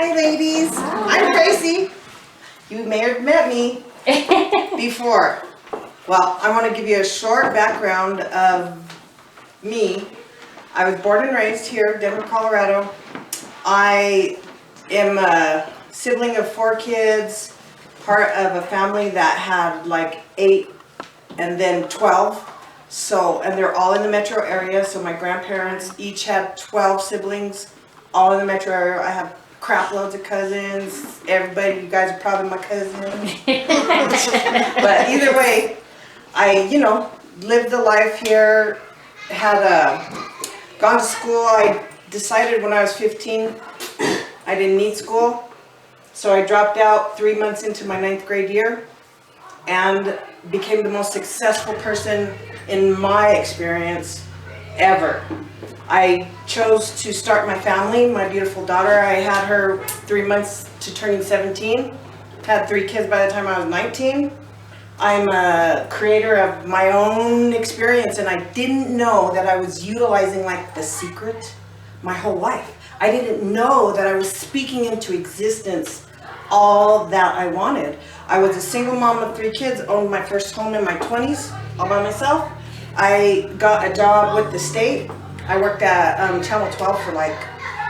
Hi ladies, I'm Tracy. You may have met me before. Well, I want to give you a short background of me. I was born and raised here, Denver, Colorado. I am a sibling of 4 kids, part of a family that had like 8 and then 12. So, and they're all in the metro area. So my grandparents each had 12 siblings, all in the metro area. I have crap loads of cousins. Everybody, you guys are probably my cousins. But either way, I, lived the life here, had gone to school. I decided when I was 15, I didn't need school. So I dropped out 3 months into my 9th grade year and became the most successful person in my experience ever. I chose to start my family, my beautiful daughter. I had her 3 months to turning 17. Had 3 kids by the time I was 19. I'm a creator of my own experience, and I didn't know that I was utilizing like the secret my whole life. I didn't know that I was speaking into existence all that I wanted. I was a single mom of 3 kids, owned my first home in my 20s, all by myself. I got a job with the state. I worked at Channel 12 for like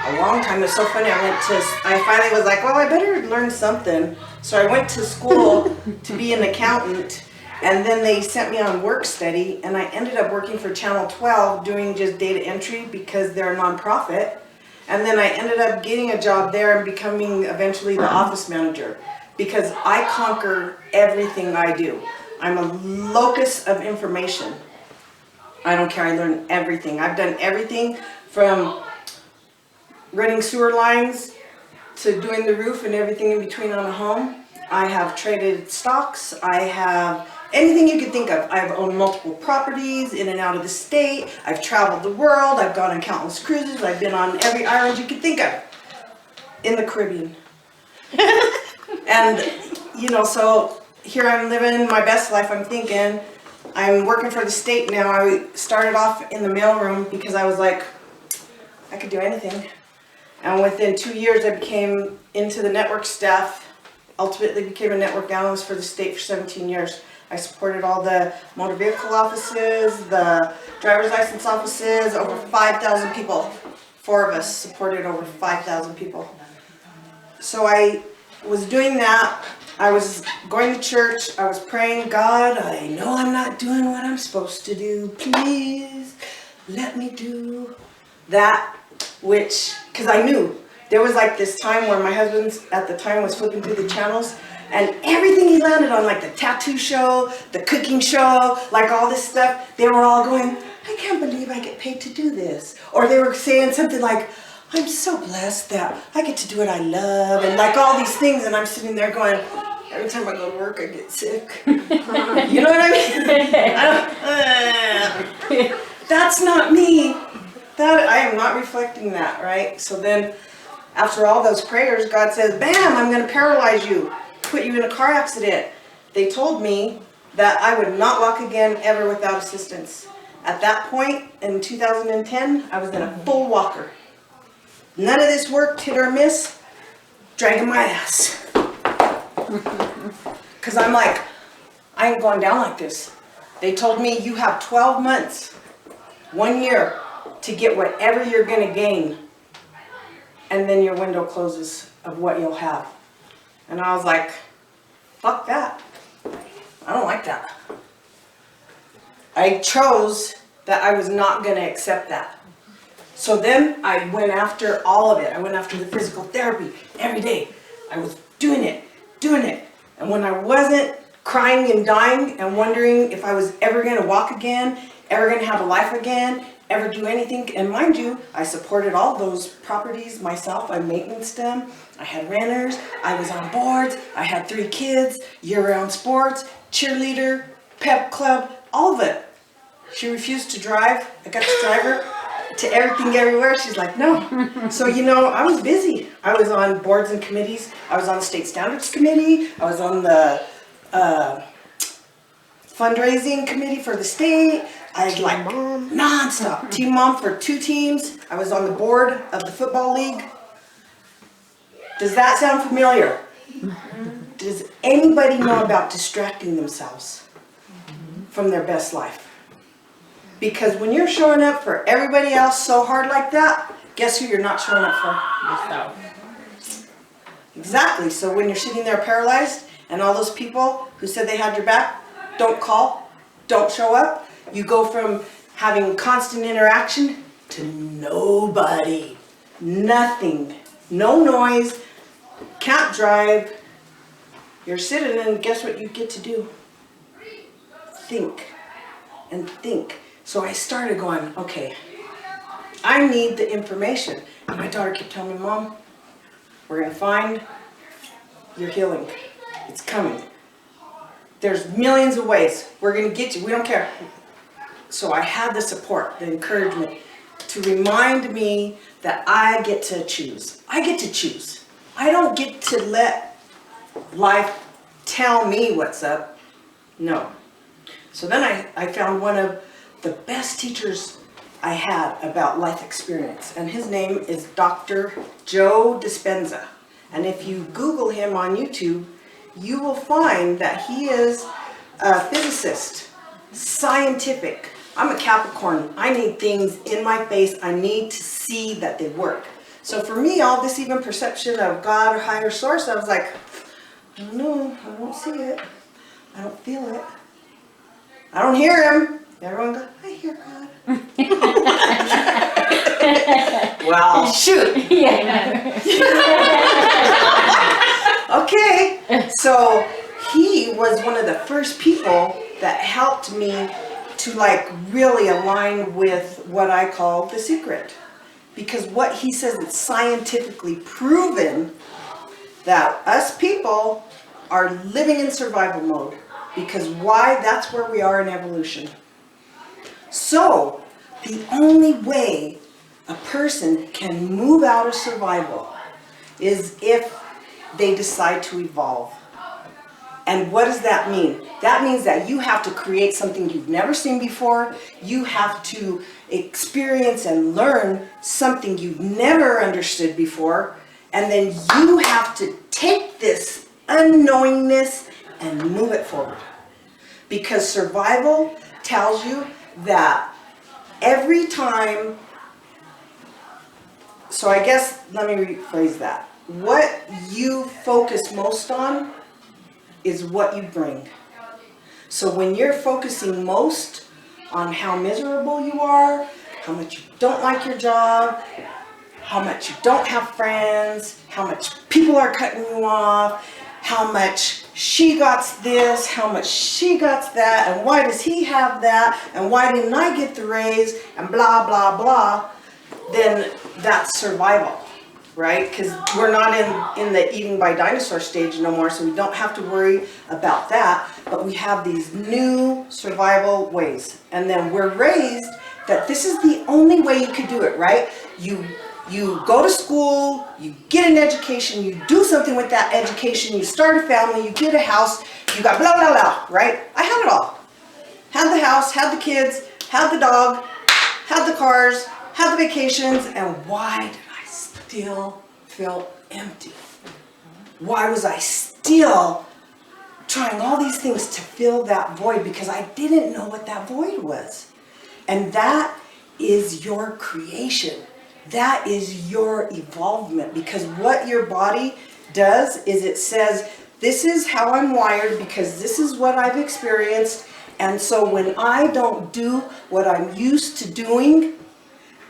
a long time. It was so funny. I finally was like, well, I better learn something. So I went to school to be an accountant, and then they sent me on work study, and I ended up working for Channel 12 doing just data entry because they're a nonprofit. And then I ended up getting a job there and becoming eventually the office manager because I conquer everything I do. I'm a locus of information. I don't care, I learn everything. I've done everything from running sewer lines to doing the roof and everything in between on a home. I have traded stocks. I have anything you could think of. I've owned multiple properties in and out of the state. I've traveled the world. I've gone on countless cruises. I've been on every island you could think of in the Caribbean. And, so here I'm living my best life. I'm thinking, I'm working for the state now. I started off in the mailroom because I was like, I could do anything. And within 2 years, I became into the network staff. Ultimately became a network analyst for the state for 17 years. I supported all the motor vehicle offices, the driver's license offices, over 5,000 people. 4 of us supported over 5,000 people. So I was doing that. I was going to church. I was praying, God, I know I'm not doing what I'm supposed to do. Please let me do that which, because I knew there was like this time where my husband at the time was flipping through the channels, and everything he landed on, like the tattoo show, the cooking show, like all this stuff, they were all going, I can't believe I get paid to do this. Or they were saying something like, I'm so blessed that I get to do what I love, and like all these things, and I'm sitting there going, every time I go to work I get sick. You know what I mean? That's not me. That I am not reflecting that, right? So then after all those prayers, God says, bam, I'm going to paralyze you, put you in a car accident. They told me that I would not walk again ever without assistance. At that point in 2010, I was in a full walker. None of this worked, hit or miss, dragging my ass. Because I'm like, I ain't going down like this. They told me you have 12 months, 1 year, to get whatever you're going to gain, and then your window closes of what you'll have. And I was like, fuck that. I don't like that. I chose that I was not going to accept that. So then I went after all of it. I went after the physical therapy every day. I was doing it. And when I wasn't crying and dying and wondering if I was ever going to walk again, ever going to have a life again, ever do anything, and mind you, I supported all those properties myself. I maintenanced them. I had renters. I was on boards. I had 3 kids, year-round sports, cheerleader, pep club, all of it. She refused to drive. I got to drive her to everything, everywhere. She's like, no. So, I was busy. I was on boards and committees. I was on the state standards committee. I was on the fundraising committee for the state. I was like non-stop. Team mom for 2 teams. I was on the board of the football league. Does that sound familiar? Does anybody know about distracting themselves from their best life? Because when you're showing up for everybody else so hard like that, guess who you're not showing up for? Yourself. Exactly. So when you're sitting there paralyzed and all those people who said they had your back don't call, don't show up, you go from having constant interaction to nobody, nothing, no noise, can't drive. You're sitting and guess what you get to do? Think and think. So I started going, okay, I need the information. And my daughter kept telling me, Mom, we're going to find your healing. It's coming. There's millions of ways. We're going to get you. We don't care. So I had the support, the encouragement to remind me that I get to choose. I get to choose. I don't get to let life tell me what's up. No. So then I found one of the best teachers I had about life experience, and his name is Dr. Joe Dispenza. And if you Google him on YouTube, you will find that he is a physicist, scientific. I'm a Capricorn. I need things in my face. I need to see that they work. So for me, all this even perception of God or higher source, I was like, I don't know, I don't see it. I don't feel it. I don't hear him. Everyone goes, I hear God. Well, shoot. Yeah. Okay. So he was one of the first people that helped me to like really align with what I call the secret. Because what he says, it's scientifically proven that us people are living in survival mode. Because why? That's where we are in evolution. So, the only way a person can move out of survival is if they decide to evolve. And what does that mean? That means that you have to create something you've never seen before. You have to experience and learn something you've never understood before. And then you have to take this unknowingness and move it forward. Because survival tells you that every time, so I guess, let me rephrase that. What you focus most on is what you bring. So when you're focusing most on how miserable you are, how much you don't like your job, how much you don't have friends, how much people are cutting you off, how much she got this, how much she got that, and why does he have that, and why didn't I get the raise, and blah, blah, blah, then that's survival, right? Because we're not in the eating by dinosaur stage no more, so we don't have to worry about that, but we have these new survival ways. And then we're raised that this is the only way you could do it, right? You go to school, you get an education, you do something with that education, you start a family, you get a house, you got blah, blah, blah, right? I had it all. Had the house, had the kids, had the dog, had the cars, had the vacations, and why did I still feel empty? Why was I still trying all these things to fill that void? Because I didn't know what that void was. And that is your creation. That is your evolvement, because what your body does is it says, this is how I'm wired because this is what I've experienced. And so when I don't do what I'm used to doing,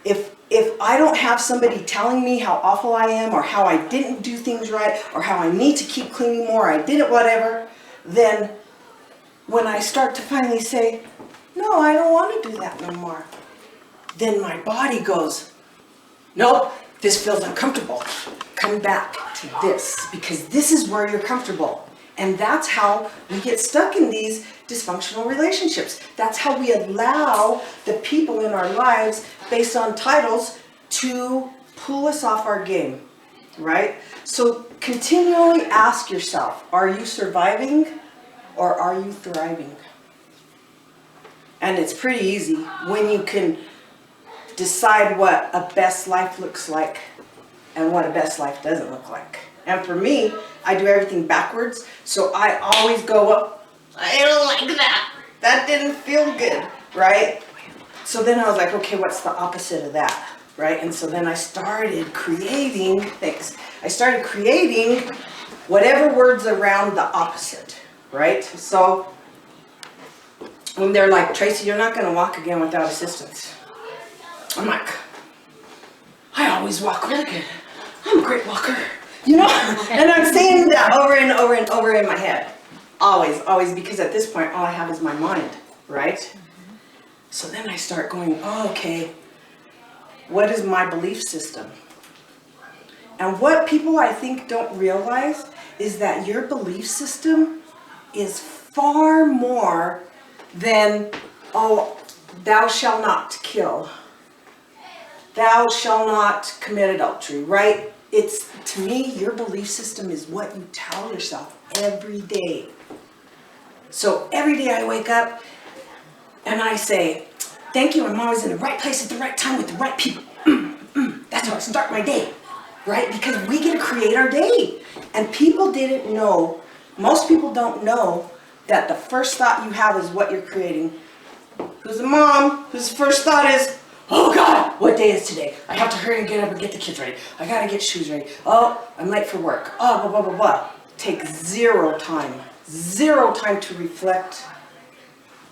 if I don't have somebody telling me how awful I am or how I didn't do things right or how I need to keep cleaning more, I did it, whatever, then when I start to finally say, no, I don't want to do that no more, then my body goes, nope, this feels uncomfortable. Come back to this, because this is where you're comfortable. And that's how we get stuck in these dysfunctional relationships. That's how we allow the people in our lives, based on titles, to pull us off our game, right? So continually ask yourself, are you surviving or are you thriving? And it's pretty easy when you can decide what a best life looks like and what a best life doesn't look like. And for me, I do everything backwards, so I always go up. I don't like that. That didn't feel good, right? So then I was like, okay, what's the opposite of that, right? And so then I started creating things. I started creating whatever words around the opposite, right? So when they're like, Tracy, you're not gonna walk again without assistance. I'm like, I always walk really good. I'm a great walker, you know? And I'm saying that over and over and over in my head. Always, always, because at this point, all I have is my mind, right? So then I start going, oh, okay, what is my belief system? And what people I think don't realize is that your belief system is far more than, oh, thou shalt not kill. Thou shalt not commit adultery, right? It's, to me, your belief system is what you tell yourself every day. So every day I wake up and I say, thank you, I'm always in the right place at the right time with the right people. That's how I start my day, right? Because we get to create our day. And people didn't know, most people don't know that the first thought you have is what you're creating. Who's a mom whose first thought is, oh God, what day is today? I have to hurry and get up and get the kids ready. I gotta get shoes ready. Oh, I'm late for work. Oh, blah, blah, blah, blah. Take zero time to reflect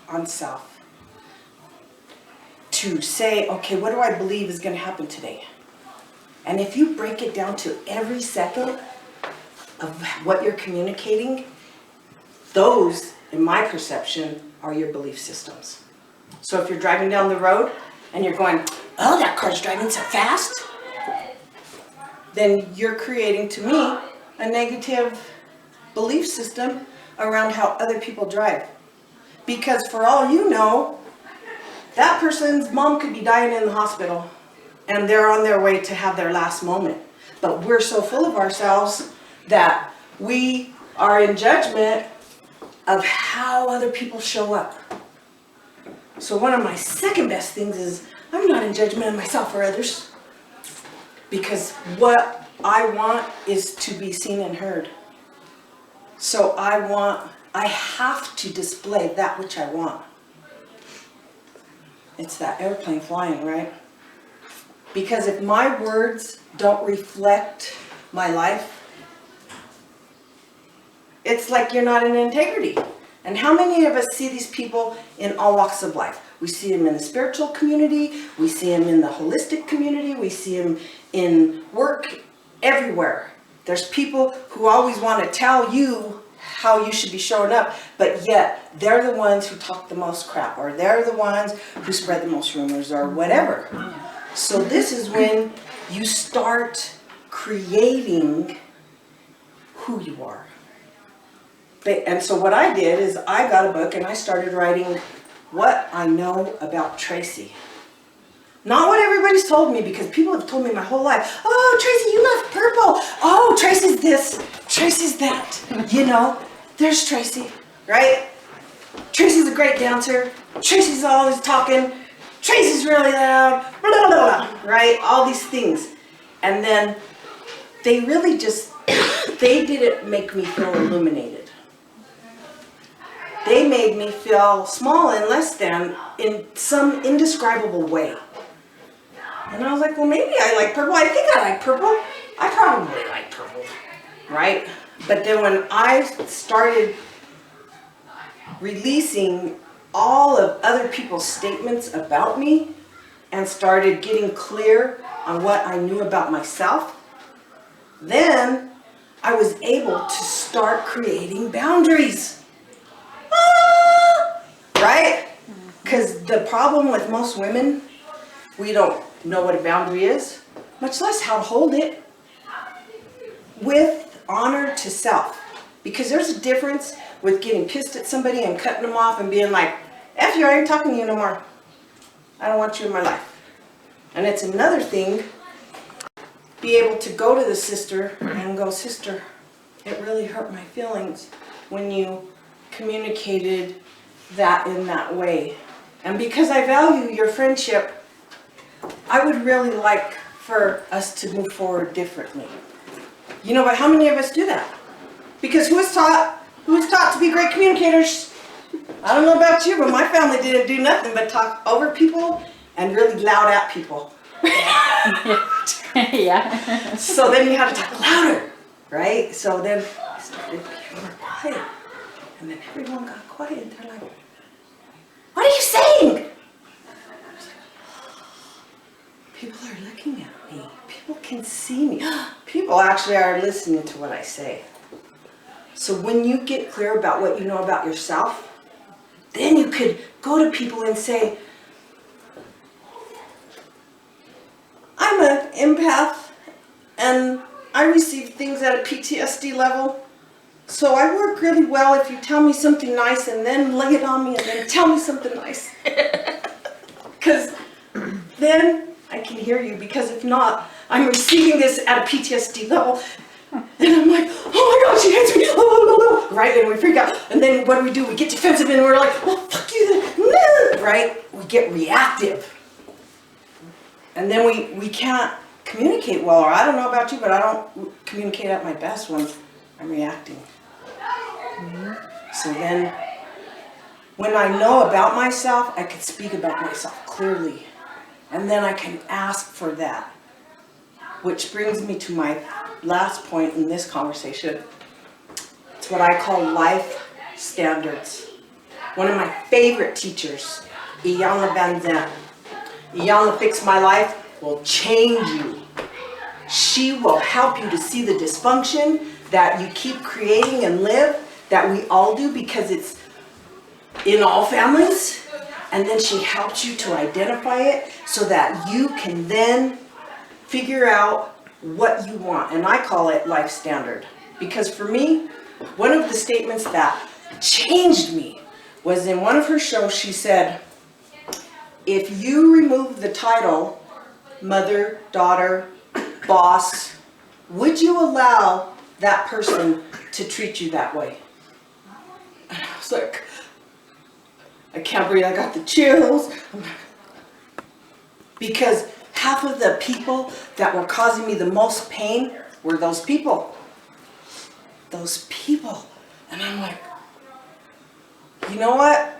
on self. To say, okay, what do I believe is gonna happen today? And if you break it down to every second of what you're communicating, those, in my perception, are your belief systems. So if you're driving down the road and you're going, oh, that car's driving so fast, then you're creating, to me, a negative belief system around how other people drive. Because for all you know, that person's mom could be dying in the hospital and they're on their way to have their last moment. But we're so full of ourselves that we are in judgment of how other people show up. So one of my second best things is I'm not in judgment of myself or others, because what I want is to be seen and heard. So I have to display that which I want. It's that airplane flying, right? Because if my words don't reflect my life, it's like you're not in integrity. And how many of us see these people in all walks of life? We see them in the spiritual community, we see them in the holistic community, we see them in work, everywhere. There's people who always want to tell you how you should be showing up, but yet they're the ones who talk the most crap, or they're the ones who spread the most rumors, or whatever. So this is when you start creating who you are. And so what I did is I got a book and I started writing what I know about Tracy. Not what everybody's told me, because people have told me my whole life, oh, Tracy, you love purple. Oh, Tracy's this, Tracy's that. You know, there's Tracy, right? Tracy's a great dancer. Tracy's always talking. Tracy's really loud, blah, blah, blah, right? All these things. And then they really just, they didn't make me feel illuminated. They made me feel small and less than in some indescribable way. And I was like, well, maybe I like purple. I think I like purple. I probably like purple, right? But then when I started releasing all of other people's statements about me and started getting clear on what I knew about myself, then I was able to start creating boundaries. Right? Because the problem with most women, we don't know what a boundary is, much less how to hold it with honor to self. Because there's a difference with getting pissed at somebody and cutting them off and being like, F you, I ain't talking to you no more. I don't want you in my life. And it's another thing, be able to go to the sister and go, sister, it really hurt my feelings when you communicated that in that way. And because I value your friendship, I would really like for us to move forward differently. You know, but how many of us do that? Because who was taught to be great communicators? I don't know about you, but my family didn't do nothing but talk over people and really loud at people. Yeah. So then you had to talk louder, right? So then I started being more quiet. And then everyone got quiet and they're like, what are you saying? I was like, people are looking at me. People can see me. People actually are listening to what I say. So when you get clear about what you know about yourself, then you could go to people and say, I'm an empath and I receive things at a PTSD level. So I work really well if you tell me something nice and then lay it on me and then tell me something nice. Because then I can hear you, because if not, I'm receiving this at a PTSD level. And I'm like, oh my God, she hates me, right? And we freak out. And then what do? We get defensive and we're like, well, fuck you then, right? We get reactive. And then we can't communicate well, or I don't know about you, but I don't communicate at my best when I'm reacting. So then, when I know about myself, I can speak about myself clearly. And then I can ask for that. Which brings me to my last point in this conversation. It's what I call life standards. One of my favorite teachers, Iyanla Banzan. Iyanla Fix My Life will change you. She will help you to see the dysfunction that you keep creating and live, that we all do, because it's in all families. And then she helps you to identify it so that you can then figure out what you want. And I call it life standard. Because for me, one of the statements that changed me was in one of her shows. She said, if you remove the title mother, daughter, boss, would you allow that person to treat you that way? And I was like, I can't breathe, I got the chills. Because half of the people that were causing me the most pain were those people. Those people. And I'm like, you know what?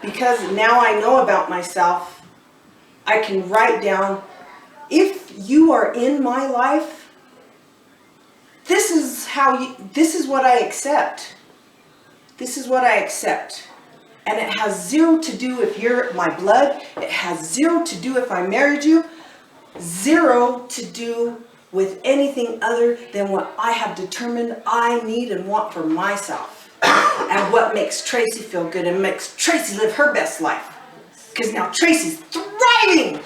Because now I know about myself, I can write down, if you are in my life, this is what I accept. This is what I accept. And it has zero to do if you're my blood. It has zero to do if I married you. Zero to do with anything other than what I have determined I need and want for myself. And what makes Tracy feel good and makes Tracy live her best life. Because now Tracy's thriving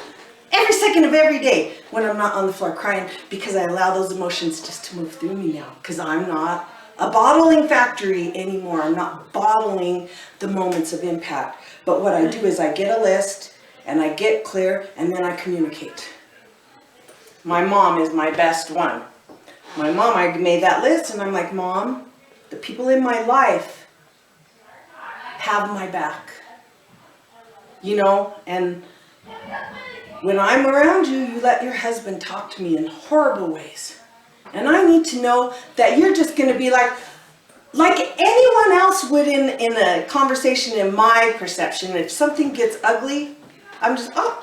every second of every day when I'm not on the floor crying, because I allow those emotions just to move through me now. Because I'm not a bottling factory anymore. I'm not bottling the moments of impact. But what I do is I get a list and I get clear and then I communicate. My mom is my best one. My mom, I made that list and I'm like, Mom, the people in my life have my back. You know, and when I'm around you, you let your husband talk to me in horrible ways. And I need to know that you're just going to be like anyone else would in a conversation, in my perception. If something gets ugly, I'm just, oh,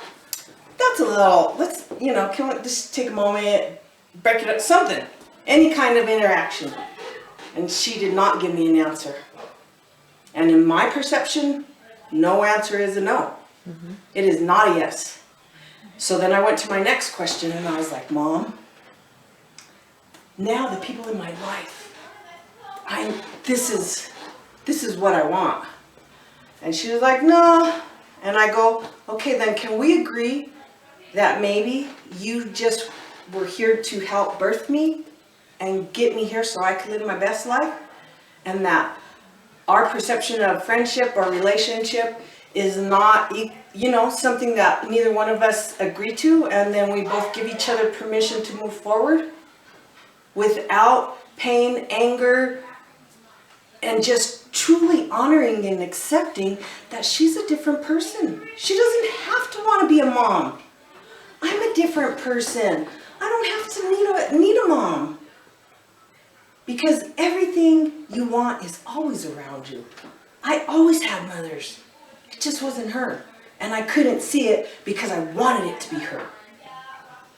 that's a little, let's, can we just take a moment, break it up, something. Any kind of interaction. And she did not give me an answer. And in my perception, no answer is a no. Mm-hmm. It is not a yes. So then I went to my next question and I was like, Mom, now the people in my life, this is what I want. And she was like, no. And I go, okay, then can we agree that maybe you just were here to help birth me and get me here so I could live my best life? And that our perception of friendship or relationship is not, something that neither one of us agree to, and then we both give each other permission to move forward without pain, anger, and just truly honoring and accepting that she's a different person. She doesn't have to want to be a mom. I'm a different person. I don't have to need a mom. Because everything you want is always around you. I always had mothers. It just wasn't her. And I couldn't see it because I wanted it to be her.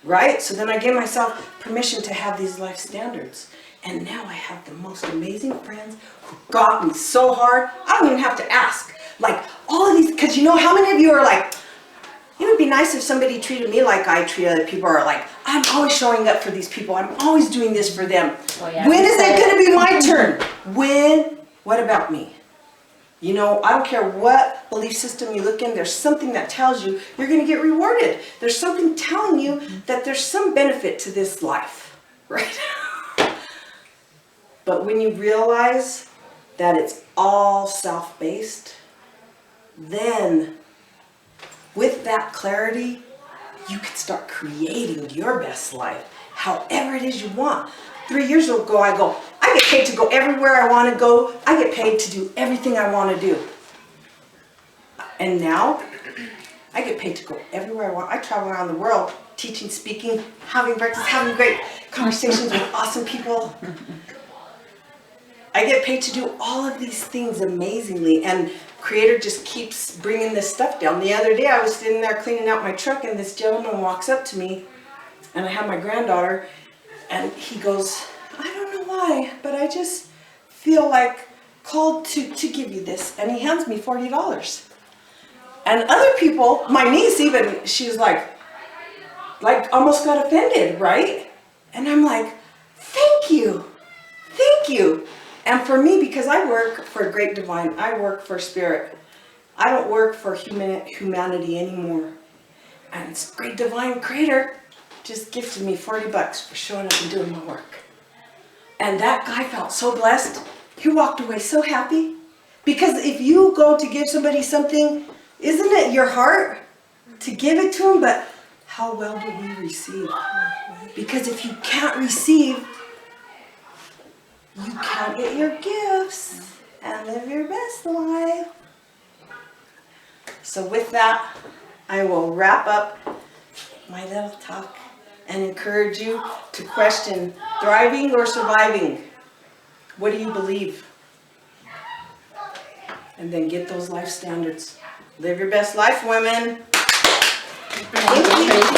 Right? So then I gave myself permission to have these life standards. And now I have the most amazing friends who got me so hard, I don't even have to ask. Like all of these, because you know how many of you are like, it would be nice if somebody treated me like I treat other people, or like, I'm always showing up for these people. I'm always doing this for them. Oh, yeah. When is it going to be my turn? When? What about me? You know, I don't care what belief system you look in, there's something that tells you you're going to get rewarded. There's something telling you that there's some benefit to this life, right? But when you realize that it's all self-based, then with that clarity, you can start creating your best life, however it is you want. 3 years ago, I get paid to go everywhere I want to go. I get paid to do everything I want to do. And now, I get paid to go everywhere I want. I travel around the world, teaching, speaking, having breakfast, having great conversations with awesome people. I get paid to do all of these things amazingly, and Creator just keeps bringing this stuff down. The other day, I was sitting there cleaning out my truck, and this gentleman walks up to me, and I have my granddaughter, and he goes, I don't know why, but I just feel like called to give you this. And he hands me $40. And other people, my niece even, she's like almost got offended, right? And I'm like, thank you. And for me, because I work for Great Divine, I work for Spirit. I don't work for humanity anymore. And it's Great Divine Creator just gifted me $40 for showing up and doing my work. And that guy felt so blessed. He walked away so happy. Because if you go to give somebody something, isn't it your heart to give it to them? But how well do we receive? Because if you can't receive, you can't get your gifts and live your best life. So with that, I will wrap up my little talk and encourage you to question thriving or surviving. What do you believe? And then get those life standards. Live your best life, women. Thank you.